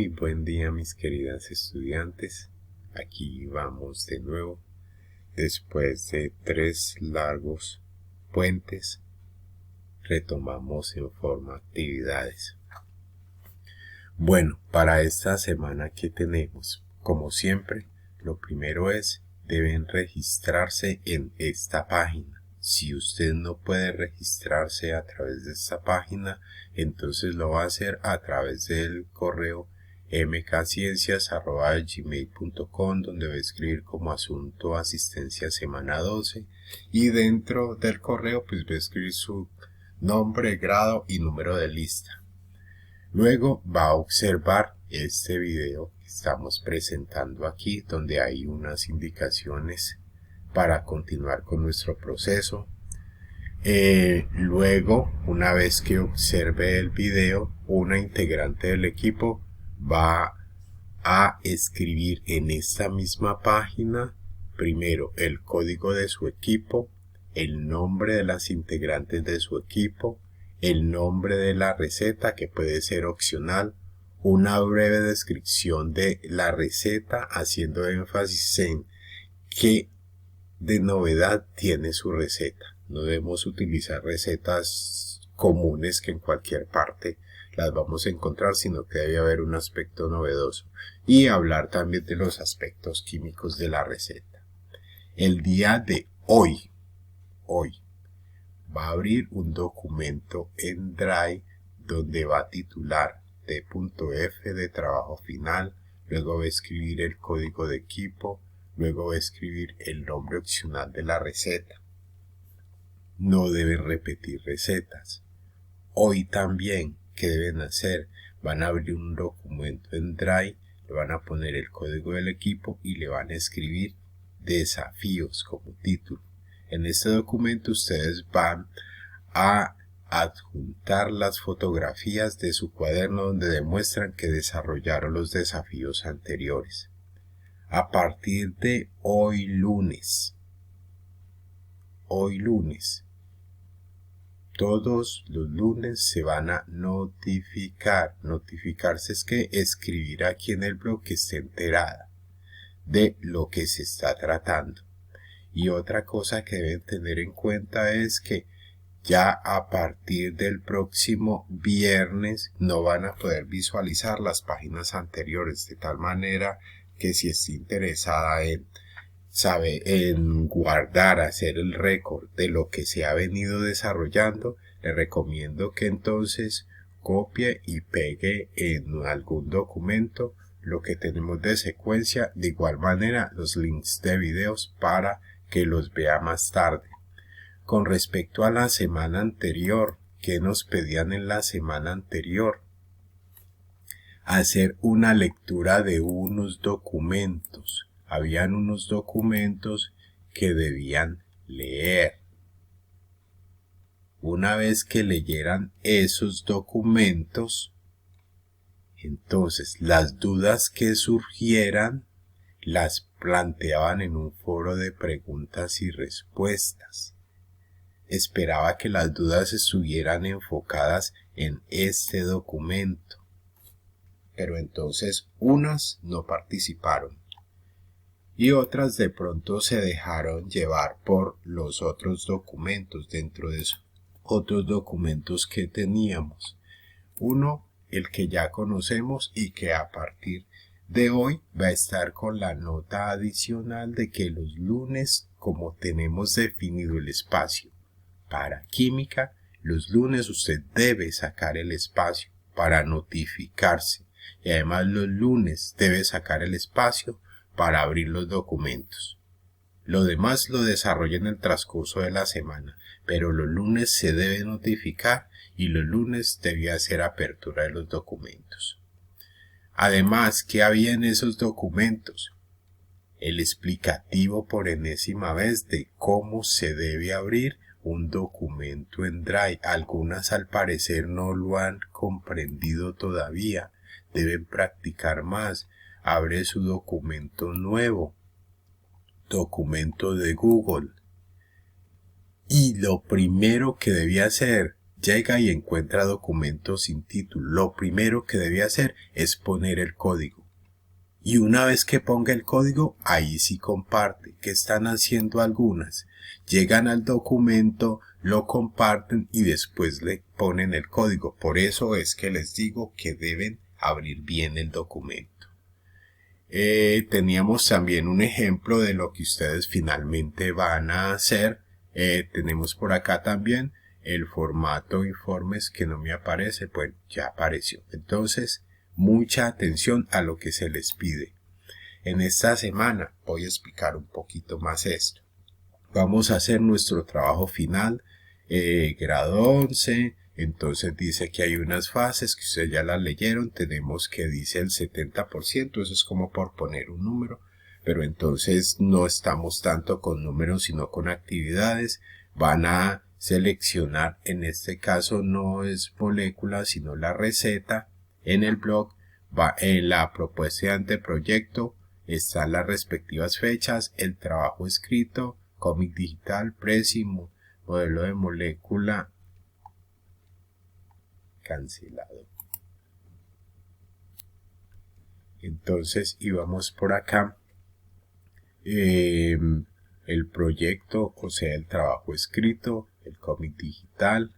Muy buen día, mis queridas estudiantes. Aquí vamos de nuevo. Después de 3 largos puentes, retomamos en forma actividades. Bueno, para esta semana que tenemos, como siempre, lo primero es, deben registrarse en esta página. Si usted no puede registrarse a través de esta página, entonces lo va a hacer a través del correo mkciencias@gmail.com, donde va a escribir como asunto asistencia semana 12, y dentro del correo pues va a escribir su nombre, grado y número de lista. Luego va a observar este video que estamos presentando aquí, donde hay unas indicaciones para continuar con nuestro proceso. Luego, una vez que observe el video, una integrante del equipo va a escribir en esta misma página primero el código de su equipo, el nombre de las integrantes de su equipo, el nombre de la receta, que puede ser opcional, una breve descripción de la receta haciendo énfasis en qué de novedad tiene su receta. No debemos utilizar recetas comunes que en cualquier parte las vamos a encontrar, sino que debe haber un aspecto novedoso, y hablar también de los aspectos químicos de la receta. El día de hoy va a abrir un documento en Drive donde va a titular T.F de trabajo final, luego va a escribir el código de equipo, luego va a escribir el nombre opcional de la receta. No deben repetir recetas. Hoy también, ¿qué deben hacer? Van a abrir un documento en Drive, le van a poner el código del equipo y le van a escribir desafíos como título. En este documento ustedes van a adjuntar las fotografías de su cuaderno donde demuestran que desarrollaron los desafíos anteriores. A partir de hoy lunes, todos los lunes se van a notificar. Notificarse es que escribir aquí en el blog que esté enterada de lo que se está tratando. Y otra cosa que deben tener en cuenta es que ya a partir del próximo viernes no van a poder visualizar las páginas anteriores, de tal manera que si está interesada en guardar, hacer el récord de lo que se ha venido desarrollando, le recomiendo que entonces copie y pegue en algún documento lo que tenemos de secuencia, de igual manera los links de videos para que los vea más tarde. Con respecto a la semana anterior, ¿qué nos pedían en la semana anterior? Hacer una lectura de unos documentos. Habían unos documentos que debían leer. Una vez que leyeran esos documentos, entonces las dudas que surgieran las planteaban en un foro de preguntas y respuestas. Esperaba que las dudas estuvieran enfocadas en este documento, pero entonces unas no participaron y otras de pronto se dejaron llevar por los otros documentos. Dentro de esos otros documentos que teníamos, uno, el que ya conocemos y que a partir de hoy va a estar con la nota adicional de que los lunes, como tenemos definido el espacio para química, los lunes usted debe sacar el espacio para notificarse, y además los lunes debe sacar el espacio para abrir los documentos. Lo demás lo desarrolla en el transcurso de la semana, pero los lunes se debe notificar y los lunes debe hacer apertura de los documentos. Además, ¿qué había en esos documentos? El explicativo por enésima vez de cómo se debe abrir un documento en Drive. Algunas al parecer no lo han comprendido todavía. Deben practicar más. Abre su documento nuevo, documento de Google, y lo primero que debía hacer, llega y encuentra documentos sin título, lo primero que debe hacer es poner el código. Y una vez que ponga el código, ahí sí comparte. ¿Qué están haciendo algunas? Llegan al documento, lo comparten y después le ponen el código. Por eso es que les digo que deben abrir bien el documento. Teníamos también un ejemplo de lo que ustedes finalmente van a hacer. Tenemos por acá también el formato informes que no me aparece, pues ya apareció. Entonces, mucha atención a lo que se les pide. En esta semana voy a explicar un poquito más esto. Vamos a hacer nuestro trabajo final, grado 11. Entonces dice que hay unas fases que ustedes ya las leyeron. Tenemos que dice el 70%, eso es como por poner un número. Pero entonces no estamos tanto con números sino con actividades. Van a seleccionar, en este caso no es molécula sino la receta. En el blog, en la propuesta de anteproyecto, están las respectivas fechas, el trabajo escrito, cómic digital, Prezi, modelo de molécula, cancelado. Entonces íbamos por acá, el proyecto, o sea, el trabajo escrito, el cómic digital,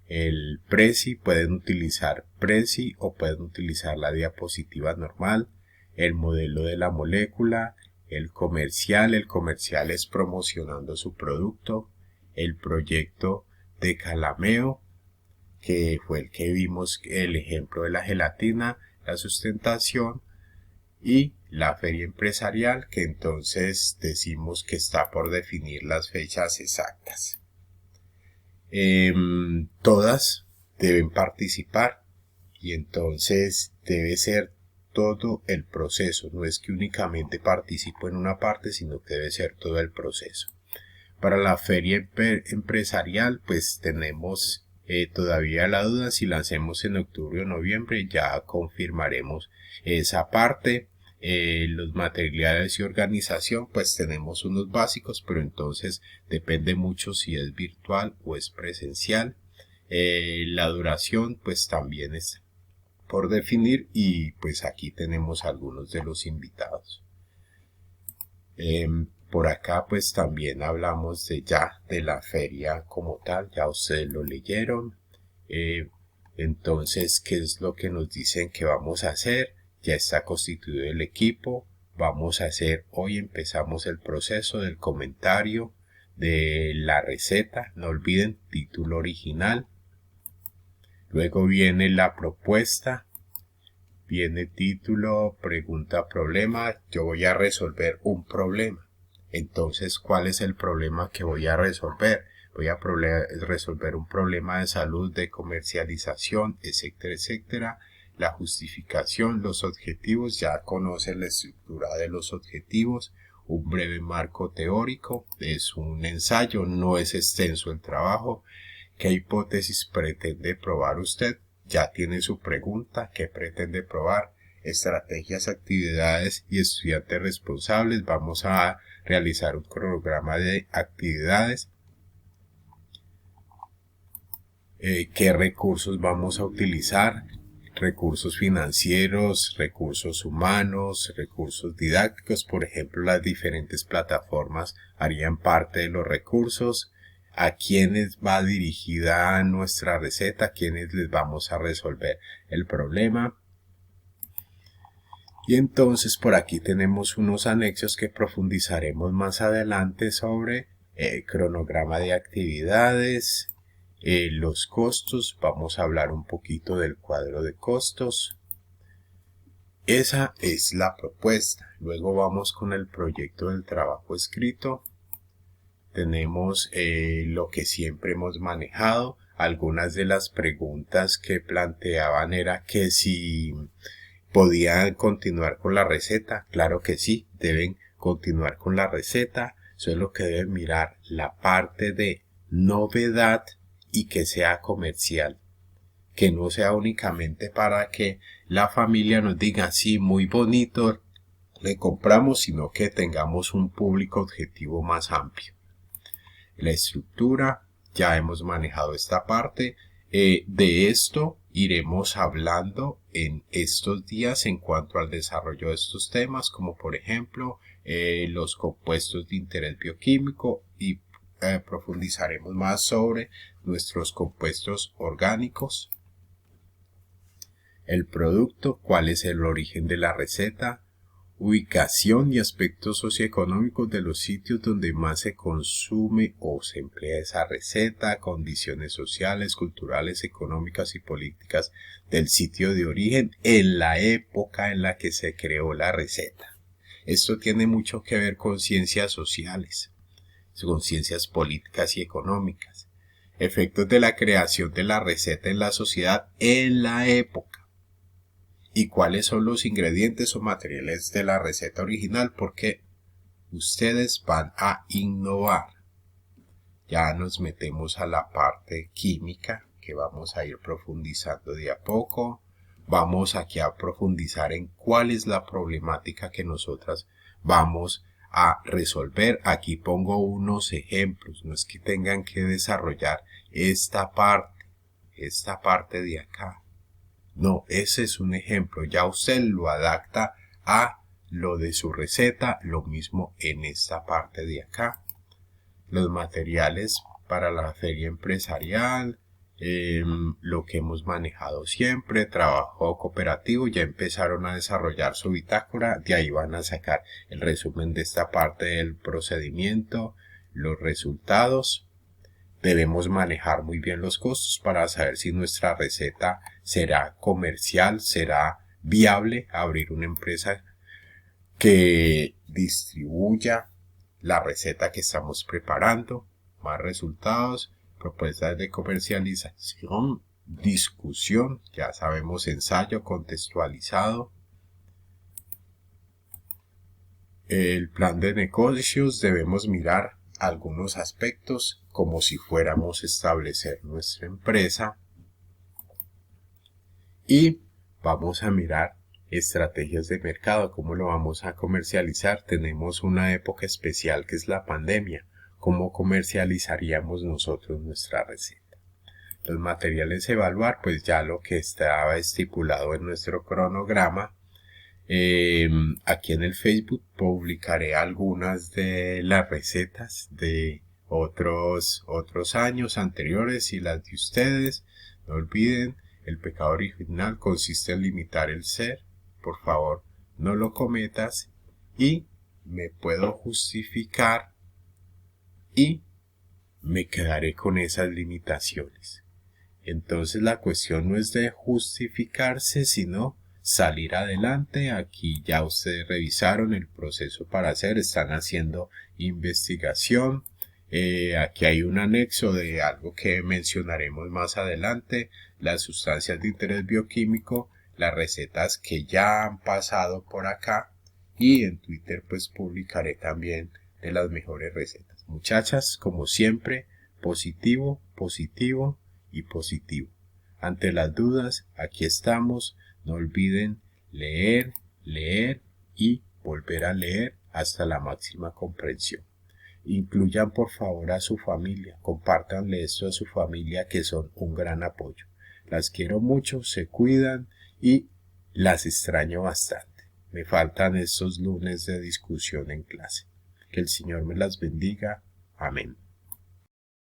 el Prezi, pueden utilizar Prezi o pueden utilizar la diapositiva normal, el modelo de la molécula, el comercial es promocionando su producto, el proyecto de Calameo, que fue el que vimos el ejemplo de la gelatina, la sustentación, y la feria empresarial, que entonces decimos que está por definir las fechas exactas. Todas deben participar y entonces debe ser todo el proceso, no es que únicamente participo en una parte, sino que debe ser todo el proceso. Para la feria empresarial, pues tenemos todavía la duda si la hacemos en octubre o noviembre, ya confirmaremos esa parte. Los materiales y organización, pues tenemos unos básicos, pero entonces depende mucho si es virtual o es presencial. La duración, pues también es por definir y pues aquí tenemos algunos de los invitados. Por acá pues también hablamos de la feria como tal, ya ustedes lo leyeron. Entonces, ¿qué es lo que nos dicen que vamos a hacer? Ya está constituido el equipo. Vamos a hacer, hoy empezamos el proceso del comentario de la receta. No olviden, título original. Luego viene la propuesta. Viene título, pregunta, problema. Yo voy a resolver un problema. Entonces, ¿cuál es el problema que voy a resolver? Voy a resolver un problema de salud, de comercialización, etcétera, etcétera. La justificación, los objetivos, ya conocen la estructura de los objetivos, un breve marco teórico, es un ensayo, no es extenso el trabajo. ¿Qué hipótesis pretende probar usted? Ya tiene su pregunta, ¿qué pretende probar? Estrategias, actividades y estudiantes responsables. Vamos a realizar un cronograma de actividades. ¿Qué recursos vamos a utilizar? Recursos financieros, recursos humanos, recursos didácticos, por ejemplo, las diferentes plataformas harían parte de los recursos. ¿A quiénes va dirigida nuestra receta? ¿A quiénes les vamos a resolver el problema? Y entonces por aquí tenemos unos anexos que profundizaremos más adelante sobre cronograma de actividades, los costos. Vamos a hablar un poquito del cuadro de costos. Esa es la propuesta. Luego vamos con el proyecto del trabajo escrito. Tenemos lo que siempre hemos manejado. Algunas de las preguntas que planteaban era que si podían continuar con la receta. Claro que sí, deben continuar con la receta. Solo que deben mirar la parte de novedad y que sea comercial, que no sea únicamente para que la familia nos diga sí, muy bonito, le compramos, sino que tengamos un público objetivo más amplio. La estructura, ya hemos manejado esta parte. De esto iremos hablando en estos días en cuanto al desarrollo de estos temas, como por ejemplo los compuestos de interés bioquímico, y profundizaremos más sobre nuestros compuestos orgánicos, el producto, cuál es el origen de la receta, ubicación y aspectos socioeconómicos de los sitios donde más se consume o se emplea esa receta, condiciones sociales, culturales, económicas y políticas del sitio de origen en la época en la que se creó la receta. Esto tiene mucho que ver con ciencias sociales, con ciencias políticas y económicas, efectos de la creación de la receta en la sociedad en la época, y cuáles son los ingredientes o materiales de la receta original, porque ustedes van a innovar. Ya nos metemos a la parte química, que vamos a ir profundizando de a poco. Vamos aquí a profundizar en cuál es la problemática que nosotras vamos a resolver. Aquí pongo unos ejemplos, no es que tengan que desarrollar esta parte de acá. No, ese es un ejemplo. Ya usted lo adapta a lo de su receta, lo mismo en esta parte de acá. Los materiales para la feria empresarial, lo que hemos manejado siempre, trabajo cooperativo, ya empezaron a desarrollar su bitácora, de ahí van a sacar el resumen de esta parte del procedimiento, los resultados. Debemos manejar muy bien los costos para saber si nuestra receta será comercial, será viable abrir una empresa que distribuya la receta que estamos preparando. Más resultados, propuestas de comercialización, discusión, ya sabemos, ensayo contextualizado. El plan de negocios, debemos mirar algunos aspectos como si fuéramos a establecer nuestra empresa, y vamos a mirar estrategias de mercado, cómo lo vamos a comercializar. Tenemos una época especial que es la pandemia, cómo comercializaríamos nosotros nuestra receta. Los materiales a evaluar, pues ya lo que estaba estipulado en nuestro cronograma. Aquí en el Facebook publicaré algunas de las recetas de otros años anteriores y las de ustedes. No olviden, el pecado original consiste en limitar el ser. Por favor, no lo cometas, y me puedo justificar y me quedaré con esas limitaciones. Entonces la cuestión no es de justificarse, sino salir adelante. Aquí ya ustedes revisaron el proceso para hacer, están haciendo investigación. Aquí hay un anexo de algo que mencionaremos más adelante, las sustancias de interés bioquímico, las recetas que ya han pasado por acá, y en Twitter pues publicaré también de las mejores recetas. Muchachas, como siempre, positivo, positivo y positivo. Ante las dudas, aquí estamos. No olviden leer, leer y volver a leer hasta la máxima comprensión. Incluyan por favor a su familia, compártanle esto a su familia, que son un gran apoyo. Las quiero mucho, se cuidan y las extraño bastante. Me faltan estos lunes de discusión en clase. Que el Señor me las bendiga. Amén.